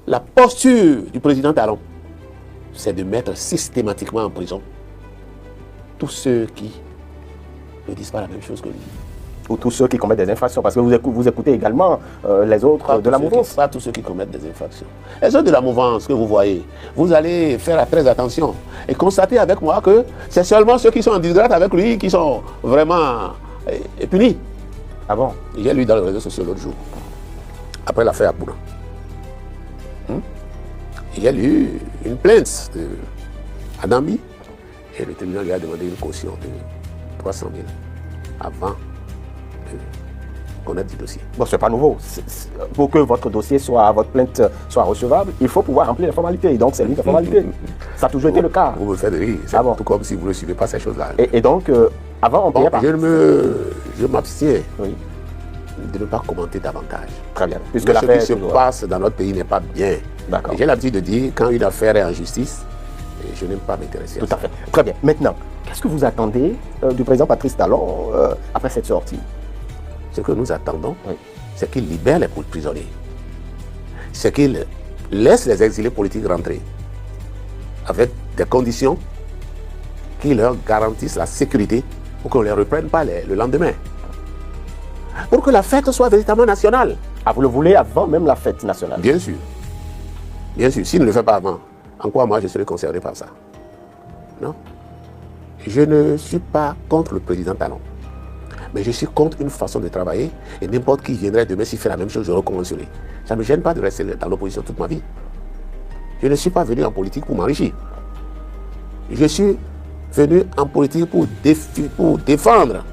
La posture du président Talon, c'est de mettre systématiquement en prison tous ceux qui ne disent pas la même chose que lui. Ou tous ceux qui commettent des infractions, parce que vous écoutez également les autres de la mouvance. Pas tous ceux qui commettent des infractions. Les autres de la mouvance que vous voyez, vous allez faire très attention et constater avec moi que c'est seulement ceux qui sont en disgrâce avec lui qui sont vraiment punis. Ah bon? J'ai lu dans les réseaux sociaux l'autre jour, après l'affaire Abouna. J'ai lu une plainte d'Adambi et le tribunal lui a demandé une caution de 300 000 avant de connaître du dossier. Bon, ce n'est pas nouveau. Pour que votre dossier votre plainte soit recevable, il faut pouvoir remplir les formalités. Et donc, c'est l'une des formalités. Ça a toujours été le cas. Vous me faites rire. C'est tout comme si vous ne suivez pas ces choses-là. Et donc, avant, on payait pas. Je m'abstiens de ne pas commenter davantage. Très bien. Puisque ce qui se passe dans notre pays n'est pas bien. D'accord. J'ai l'habitude de dire, quand une affaire est en justice, je n'aime pas m'intéresser à ça. Tout à fait. Très bien. Maintenant, qu'est-ce que vous attendez du président Patrice Talon après cette sortie? Ce que nous attendons, c'est qu'il libère les prisonniers. C'est qu'il laisse les exilés politiques rentrer avec des conditions qui leur garantissent la sécurité pour qu'on ne les reprenne pas le lendemain. Pour que la fête soit véritablement nationale. Ah, vous le voulez avant même la fête nationale? Bien sûr. Bien sûr. S'il ne le fait pas avant, en quoi moi je serai concerné par ça? Non. Je ne suis pas contre le président Talon. Mais je suis contre une façon de travailler et n'importe qui viendrait demain s'il fait la même chose, je recommencerai. Ça ne me gêne pas de rester dans l'opposition toute ma vie. Je ne suis pas venu en politique pour m'enrichir. Je suis venu en politique pour défendre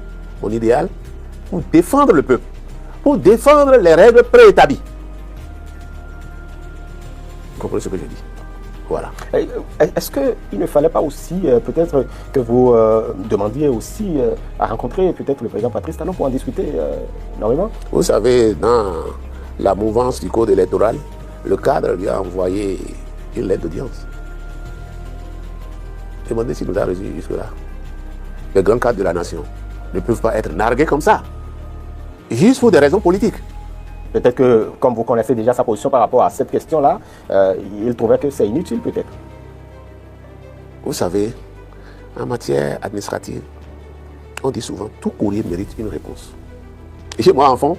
mon idéal, pour défendre le peuple, pour défendre les règles préétablies. Vous comprenez ce que je dis? Voilà. Est-ce qu'il ne fallait pas aussi, peut-être, que vous demandiez aussi à rencontrer peut-être le président Patrice Talon pour en discuter énormément? Vous savez, dans la mouvance du code électoral, le cadre lui a envoyé une lettre d'audience. Demandez s'il nous a reçus jusque-là. Les grands cadres de la nation ne peuvent pas être nargués comme ça, juste pour des raisons politiques. Peut-être que, comme vous connaissez déjà sa position par rapport à cette question-là, il trouvait que c'est inutile peut-être. Vous savez, en matière administrative, on dit souvent tout courrier mérite une réponse. Et chez moi, enfant,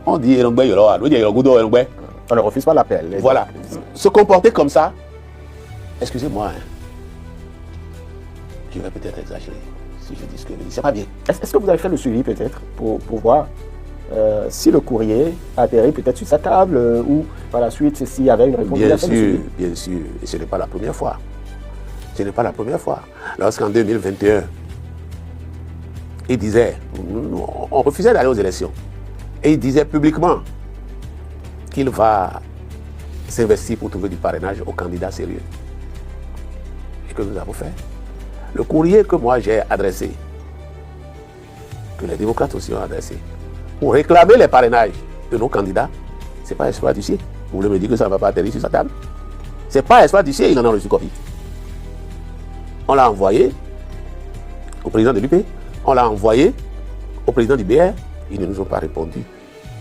on dit on ne refuse pas l'appel. Voilà. Se comporter comme ça, excusez-moi, je vais peut-être exagérer si je dis ce que je dis. C'est pas bien. Est-ce que vous avez fait le suivi peut-être pour voir si le courrier atterrit peut-être sur sa table ou par la suite s'il y avait une réponse? Bien sûr, bien sûr. Et ce n'est pas la première fois. Ce n'est pas la première fois. Lorsqu'en 2021, il disait, on refusait d'aller aux élections. Et il disait publiquement qu'il va s'investir pour trouver du parrainage aux candidats sérieux. Et que nous avons fait. Le courrier que moi j'ai adressé, que les démocrates aussi ont adressé, pour réclamer les parrainages de nos candidats, ce n'est pas Espoir du ciel. Vous voulez me dire que ça ne va pas atterrir sur sa table? Ce n'est pas Espoir du ciel, il en a reçu copie. On l'a envoyé au président de l'UP, on l'a envoyé au président du BR, ils ne nous ont pas répondu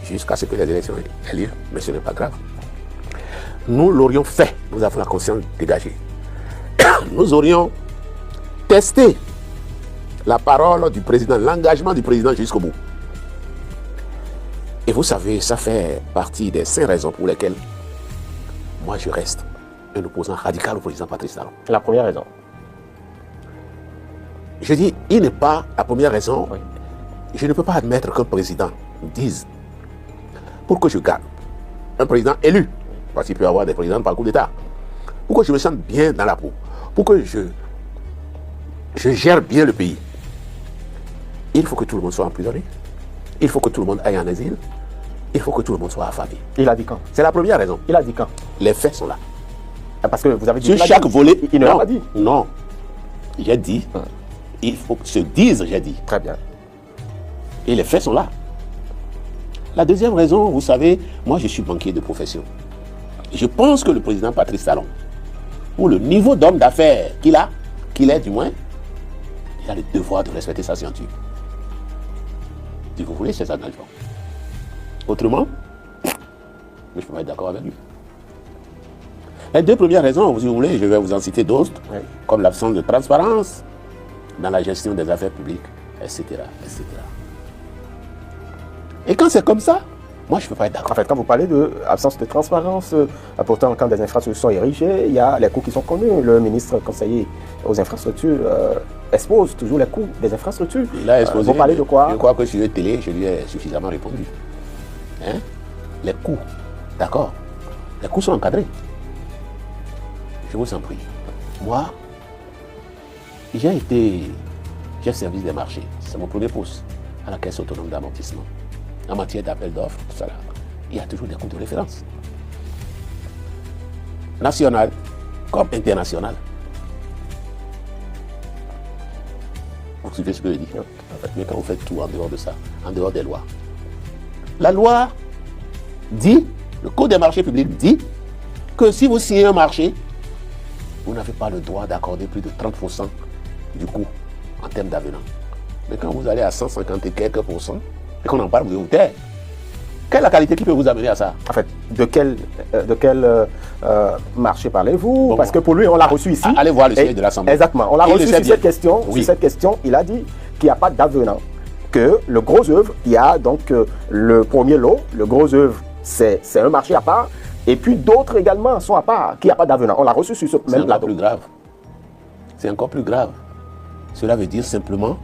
jusqu'à ce que les élections aient lieu, mais ce n'est pas grave. Nous l'aurions fait, nous avons la conscience dégagée. Nous aurions testé la parole du président, l'engagement du président jusqu'au bout. Et vous savez, ça fait partie des 5 raisons pour lesquelles moi je reste un opposant radical au président Patrice Talon. La première raison? Je dis, il n'est pas la première raison. Oui. Je ne peux pas admettre qu'un président dise, pour que je gagne, un président élu, parce qu'il peut y avoir des présidents par coup d'État, pour que je me sente bien dans la peau, pour que je gère bien le pays, il faut que tout le monde soit emprisonné, il faut que tout le monde aille en asile, il faut que tout le monde soit affamé. Il a dit quand? C'est la première raison. Il a dit quand? Les faits sont là. Parce que vous avez dit sur chaque volet. Il ne l'a pas dit. Non. J'ai dit, il faut que se dise, j'ai dit. Très bien. Et les faits sont là. La deuxième raison, vous savez, moi je suis banquier de profession. Je pense que le président Patrice Talon, pour le niveau d'homme d'affaires qu'il est du moins, il a le devoir de respecter sa scienture. Si vous voulez, c'est ça engagements. Autrement, mais je peux pas être d'accord avec lui. Les deux premières raisons, si vous voulez, je vais vous en citer d'autres, Oui. comme l'absence de transparence dans la gestion des affaires publiques, etc., etc. Et quand c'est comme ça, moi je ne peux pas être d'accord. En fait, quand vous parlez d'absence de transparence, pourtant, quand des infrastructures sont érigées, il y a les coûts qui sont connus. Le ministre conseiller aux infrastructures expose toujours les coûts des infrastructures. Il a exposé. Vous parlez de quoi? Je crois que sur les télé, je lui ai suffisamment répondu. Hein? Les coûts, d'accord. Les coûts sont encadrés. Je vous en prie. Moi, j'ai servi des marchés. C'est mon premier poste à la Caisse autonome d'amortissement. En matière d'appel d'offres, tout ça là, il y a toujours des coûts de référence. National comme international. Vous suivez ce que je dis? Mais quand vous faites tout en dehors de ça, en dehors des lois. La loi dit, le Code des marchés publics dit que si vous signez un marché, vous n'avez pas le droit d'accorder plus de 30% du coût en termes d'avenant. Mais quand vous allez à 150 et quelques pourcents, et qu'on en parle, vous devez vous taire. Quelle est la qualité qui peut vous amener à ça? En fait, de quel marché parlez-vous? Bon, parce que pour lui, on l'a reçu ici. Allez voir le siège de l'Assemblée. Exactement. On l'a reçu sur cette question. Oui. Sur cette question, il a dit qu'il n'y a pas d'avenant. Que le gros œuvre, il y a donc le premier lot. Le gros œuvre, c'est un marché à part. Et puis d'autres également sont à part, qu'il n'y a pas d'avenant. On l'a reçu sur ce C'est même encore plateau. plus grave. C'est encore plus grave. Cela veut dire simplement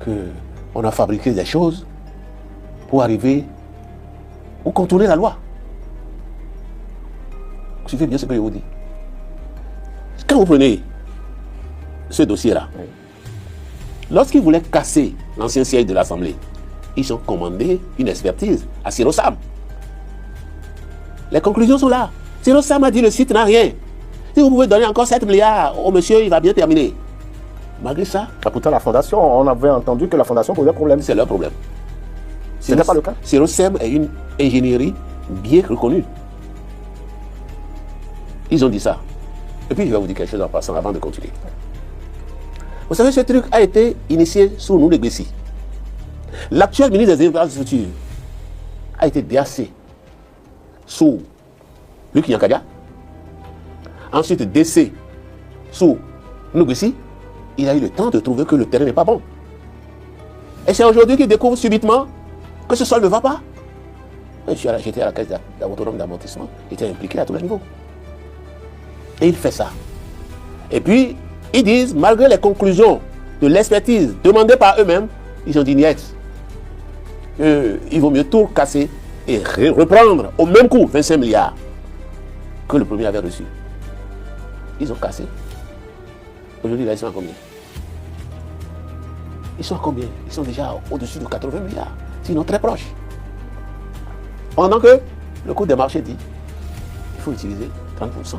qu'on a fabriqué des choses pour arriver ou contourner la loi. Vous suivez bien ce que je vous dis. Quand vous prenez ce dossier-là, Oui. lorsqu'ils voulaient casser l'ancien siège de l'Assemblée, ils ont commandé une expertise à Sirosam. Les conclusions sont là. Sirosam a dit le site n'a rien. Si vous pouvez donner encore 7 milliards au monsieur, il va bien terminer. Malgré ça, Ah, pourtant, la fondation, on avait entendu que la fondation posait problème. c'est leur problème. Ce n'est pas le cas. Sirosam est une ingénierie bien reconnue. Ils ont dit ça. Et puis je vais vous dire quelque chose en passant avant de continuer. Vous savez, ce truc a été initié sous nous, les Bessie. L'actuel ministre des Infrastructures a été déassé sous Luc Nyankadia. Ensuite, décès sous Nougussi. Il a eu le temps de trouver que le terrain n'est pas bon. Et c'est aujourd'hui qu'il découvre subitement que ce sol ne va pas. J'étais à la caisse autonome d'amortissement, j'étais impliqué à tous les niveaux. Et il fait ça. Et puis, ils disent, malgré les conclusions de l'expertise demandées par eux-mêmes, ils ont dit niet. Il vaut mieux tout casser et reprendre au même coup 25 milliards que le premier avait reçu. Ils ont cassé. Aujourd'hui, là, ils sont à combien? Ils sont à combien? Ils sont déjà au-dessus de 80 milliards, sinon très proches. Pendant que le coût des marchés dit qu'il faut utiliser 30%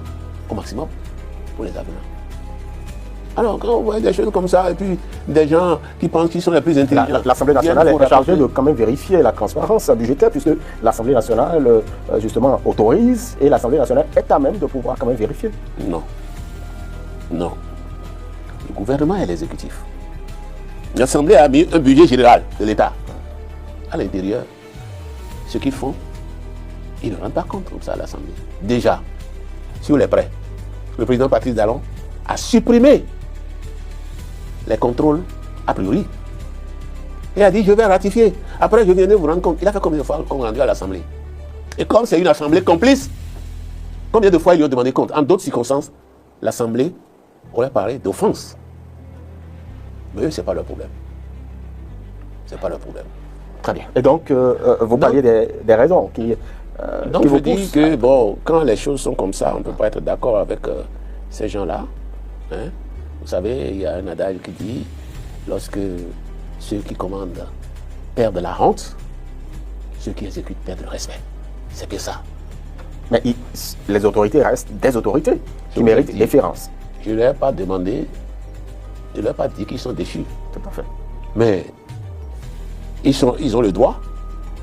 au maximum pour les avenants. Alors, quand on voit des choses comme ça, et puis des gens qui pensent qu'ils sont les plus intelligents. L'Assemblée nationale est chargée de quand même vérifier la transparence budgétaire, puisque l'Assemblée nationale, justement, autorise, et l'Assemblée nationale est à même de pouvoir quand même vérifier. Non. Non. Le gouvernement et l'exécutif. L'Assemblée a mis un budget général de l'État. À l'intérieur, ce qu'ils font, ils ne rendent pas compte comme ça à l'Assemblée. Déjà, sur les prêts, le président Patrice Talon a supprimé les contrôles a priori. Et a dit, je vais ratifier. Après, je viendrai vous rendre compte. Il a fait combien de fois qu'on rendu à l'Assemblée? Et comme c'est une Assemblée complice, combien de fois ils lui ont demandé compte? En d'autres circonstances, l'Assemblée aurait parlé d'offense. Mais eux, ce n'est pas leur problème. Ce n'est pas leur problème. Très bien. Et donc, vous parliez des raisons qui donc qui je vous dis poussent. que, bon, quand les choses sont comme ça, on ne peut pas être d'accord avec ces gens-là. Hein? Vous savez, il y a un adage qui dit, lorsque ceux qui commandent perdent la honte, ceux qui exécutent perdent le respect. C'est bien ça. Mais les autorités restent des autorités qui vous méritent dis. déférence. Je ne leur ai pas demandé, je ne leur ai pas dit qu'ils sont déchus. Tout à fait. Mais ils ont le droit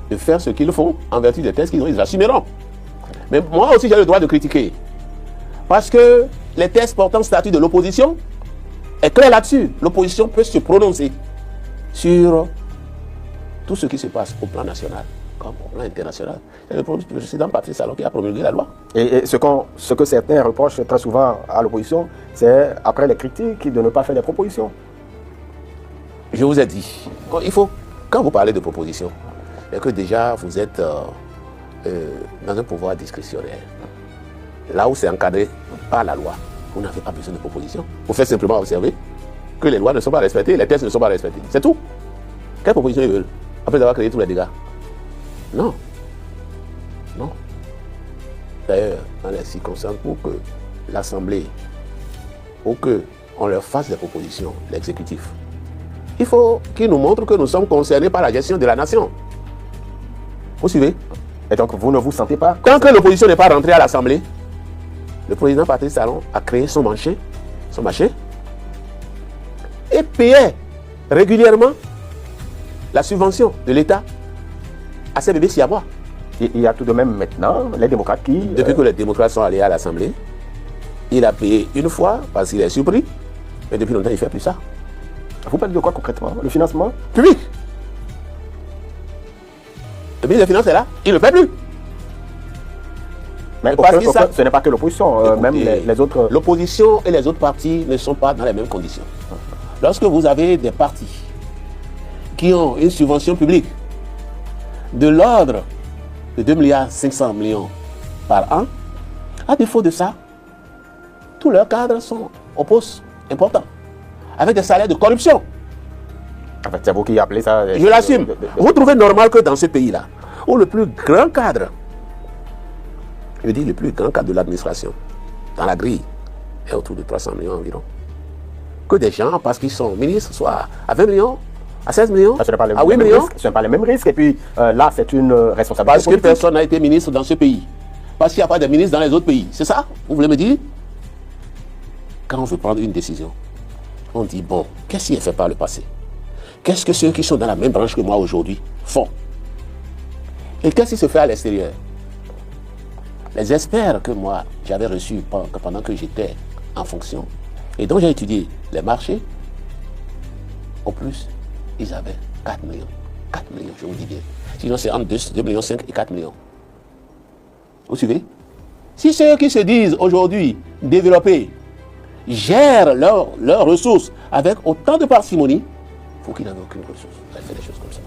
de faire ce qu'ils font en vertu des textes qu'ils ont, ils assumeront. Mais moi aussi j'ai le droit de critiquer. Parce que les textes portant statut de l'opposition est clair là-dessus. L'opposition peut se prononcer sur tout ce qui se passe au plan national comme au plan international. C'est le président Patrice Talon qui a promulgué la loi. Et ce que certains reprochent très souvent à l'opposition, c'est après les critiques de ne pas faire des propositions. Je vous ai dit, quand vous parlez de propositions, c'est que déjà vous êtes dans un pouvoir discrétionnaire. Là où c'est encadré par la loi, vous n'avez pas besoin de propositions. Vous faites simplement observer que les lois ne sont pas respectées, les textes ne sont pas respectés. C'est tout. Quelle proposition ils veulent après avoir créé tous les dégâts? Non. Non. D'ailleurs, dans les circonstances, pour que l'Assemblée, pour qu'on leur fasse des propositions, l'exécutif, il faut qu'ils nous montrent que nous sommes concernés par la gestion de la nation. Vous suivez? Et donc, vous ne vous sentez pas... Tant que l'opposition n'est pas rentrée à l'Assemblée, le président Patrice Talon a créé son marché, et payait régulièrement la subvention de l'État à ces bébés siamois. Il y a tout de même maintenant les démocrates qui... Depuis que les démocrates sont allés à l'Assemblée, il a payé une fois parce qu'il est surpris, mais depuis longtemps il ne fait plus ça. Vous parlez de quoi concrètement? Le financement public. Le ministre des Finances est là, il ne le paie plus. Mais ce n'est pas que l'opposition, même les autres... L'opposition et les autres partis ne sont pas dans les mêmes conditions. Lorsque vous avez des partis qui ont une subvention publique de l'ordre de 2,5 milliards par an, à défaut de ça, tous leurs cadres sont au poste important, avec des salaires de corruption. En fait, c'est vous qui appelez ça... Je l'assume. Vous trouvez normal que dans ce pays-là, où le plus grand cadre, je veux dire le plus grand cadre de l'administration, dans la grille, est autour de 300 millions environ, que des gens, parce qu'ils sont ministres, soient à 20 millions, à 16 millions, à 8 millions. Ce n'est pas les mêmes risques. Et puis là, c'est une responsabilité parce que personne n'a été ministre dans ce pays. Parce qu'il n'y a pas de ministre dans les autres pays. C'est ça? Vous voulez me dire? Quand on veut prendre une décision, on dit, bon, qu'est-ce qui est fait par le passé? Qu'est-ce que ceux qui sont dans la même branche que moi aujourd'hui font? Et qu'est-ce qui se fait à l'extérieur? Les experts que moi, j'avais reçus pendant que j'étais en fonction, et dont j'ai étudié les marchés, au plus, ils avaient 4 millions. 4 millions, je vous dis bien. Sinon, c'est entre 2,5 millions et 4 millions. Vous suivez? Si ceux qui se disent aujourd'hui développés gèrent leurs ressources avec autant de parcimonie, il faut qu'ils n'aient aucune ressource. Elle fait des choses comme ça.